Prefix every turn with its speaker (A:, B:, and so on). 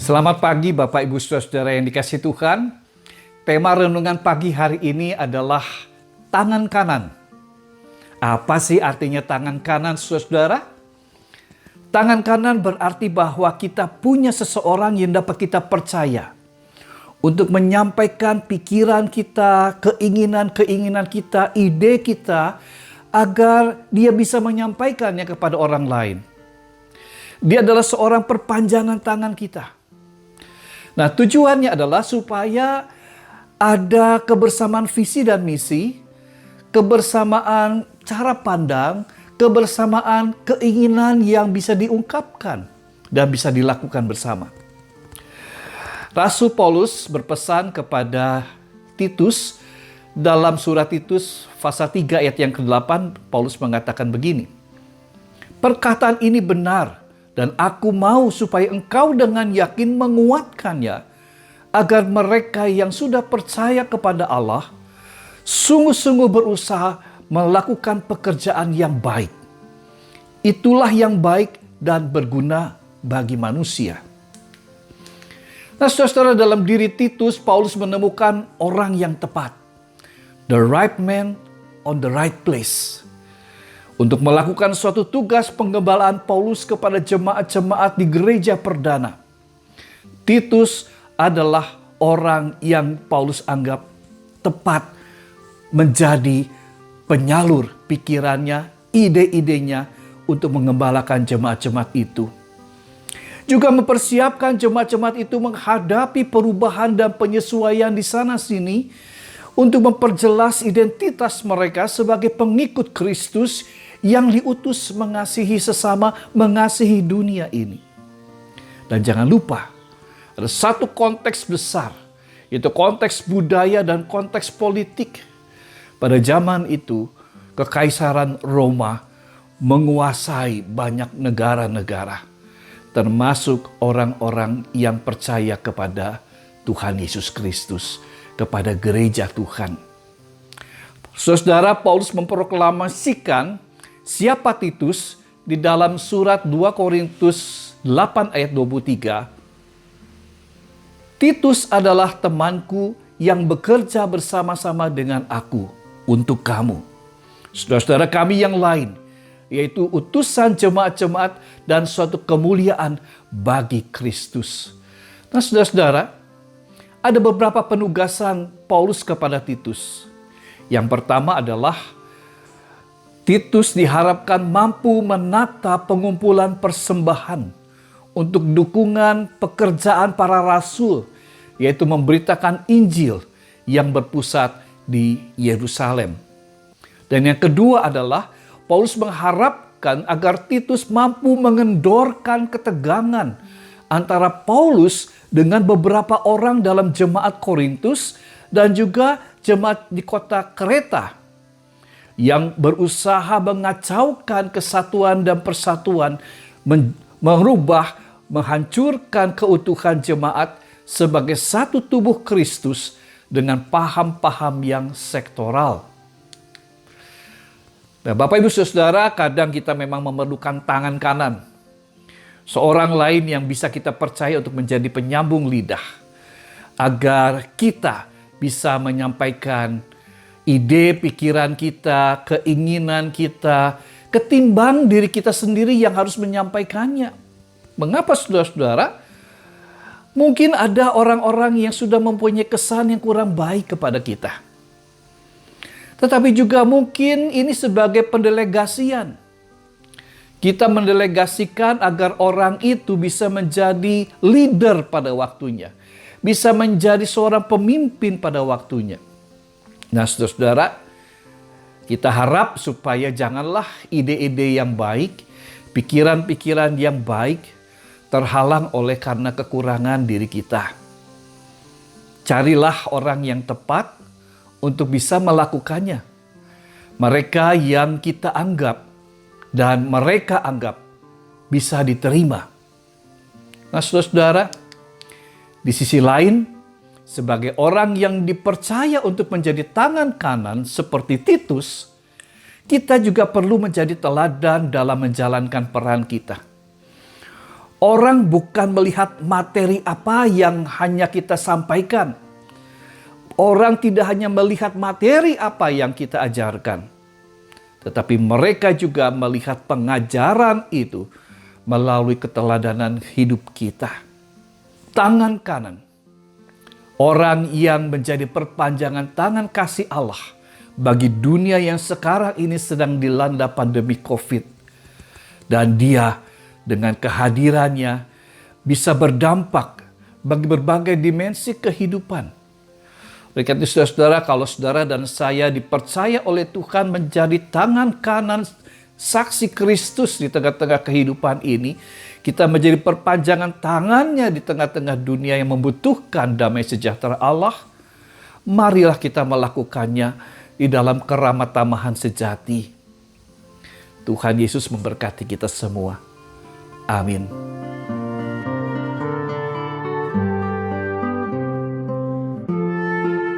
A: Selamat pagi Bapak Ibu Saudara yang dikasihi Tuhan. Tema renungan pagi hari ini adalah tangan kanan. Apa sih artinya tangan kanan Saudara? Tangan kanan berarti bahwa kita punya seseorang yang dapat kita percaya untuk menyampaikan pikiran kita, keinginan-keinginan kita, ide kita, agar dia bisa menyampaikannya kepada orang lain. Dia adalah seorang perpanjangan tangan kita. Nah, tujuannya adalah supaya ada kebersamaan visi dan misi, kebersamaan cara pandang, kebersamaan keinginan yang bisa diungkapkan dan bisa dilakukan bersama. Rasul Paulus berpesan kepada Titus dalam surat Titus pasal 3 ayat yang ke-8, Paulus mengatakan begini, "Perkataan ini benar, dan aku mau supaya engkau dengan yakin menguatkannya, agar mereka yang sudah percaya kepada Allah sungguh-sungguh berusaha melakukan pekerjaan yang baik. Itulah yang baik dan berguna bagi manusia." Nah, saudara, dalam diri Titus, Paulus menemukan orang yang tepat. The right man on the right place. Untuk melakukan suatu tugas penggembalaan Paulus kepada jemaat-jemaat di gereja perdana. Titus adalah orang yang Paulus anggap tepat menjadi penyalur pikirannya, ide-idenya untuk mengembalakan jemaat-jemaat itu. Juga mempersiapkan jemaat-jemaat itu menghadapi perubahan dan penyesuaian di sana-sini untuk memperjelas identitas mereka sebagai pengikut Kristus yang diutus mengasihi sesama, mengasihi dunia ini. Dan jangan lupa, ada satu konteks besar, yaitu konteks budaya dan konteks politik. Pada zaman itu, Kekaisaran Roma menguasai banyak negara-negara, termasuk orang-orang yang percaya kepada Tuhan Yesus Kristus, kepada gereja Tuhan. Saudara, Paulus memproklamasikan siapa Titus di dalam surat 2 Korintus 8 ayat 23. "Titus adalah temanku yang bekerja bersama-sama dengan aku untuk kamu, saudara-saudara kami yang lain, yaitu utusan jemaat-jemaat dan suatu kemuliaan bagi Kristus." Nah, saudara-saudara, ada beberapa penugasan Paulus kepada Titus. Yang pertama adalah Titus diharapkan mampu menata pengumpulan persembahan untuk dukungan pekerjaan para rasul, yaitu memberitakan Injil yang berpusat di Yerusalem. Dan yang kedua adalah Paulus mengharapkan agar Titus mampu mengendorkan ketegangan antara Paulus dengan beberapa orang dalam jemaat Korintus dan juga jemaat di kota Kreta yang berusaha mengacaukan kesatuan dan persatuan, merubah, menghancurkan keutuhan jemaat sebagai satu tubuh Kristus dengan paham-paham yang sektoral. Nah, Bapak Ibu Saudara, kadang kita memang memerlukan tangan kanan. Seorang lain yang bisa kita percaya untuk menjadi penyambung lidah. Agar kita bisa menyampaikan ide, pikiran kita, keinginan kita, ketimbang diri kita sendiri yang harus menyampaikannya. Mengapa saudara-saudara? Mungkin ada orang-orang yang sudah mempunyai kesan yang kurang baik kepada kita. Tetapi juga mungkin ini sebagai pendelegasian. Kita mendelegasikan agar orang itu bisa menjadi leader pada waktunya. Bisa menjadi seorang pemimpin pada waktunya. Nah, saudara-saudara, kita harap supaya janganlah ide-ide yang baik, pikiran-pikiran yang baik terhalang oleh karena kekurangan diri kita. Carilah orang yang tepat untuk bisa melakukannya. Mereka yang kita anggap dan mereka anggap bisa diterima. Nah, saudara-saudara, di sisi lain, sebagai orang yang dipercaya untuk menjadi tangan kanan seperti Titus, kita juga perlu menjadi teladan dalam menjalankan peran kita. Orang bukan melihat materi apa yang hanya kita sampaikan. Orang tidak hanya melihat materi apa yang kita ajarkan. Tetapi mereka juga melihat pengajaran itu melalui keteladanan hidup kita. Tangan kanan. Orang yang menjadi perpanjangan tangan kasih Allah bagi dunia yang sekarang ini sedang dilanda pandemi COVID. Dan dia dengan kehadirannya bisa berdampak bagi berbagai dimensi kehidupan. Oleh karena itu saudara, kalau saudara dan saya dipercaya oleh Tuhan menjadi tangan kanan saksi Kristus di tengah-tengah kehidupan ini, kita menjadi perpanjangan tangannya di tengah-tengah dunia yang membutuhkan damai sejahtera Allah. Marilah kita melakukannya di dalam keramat tamahan sejati. Tuhan Yesus memberkati kita semua. Amin.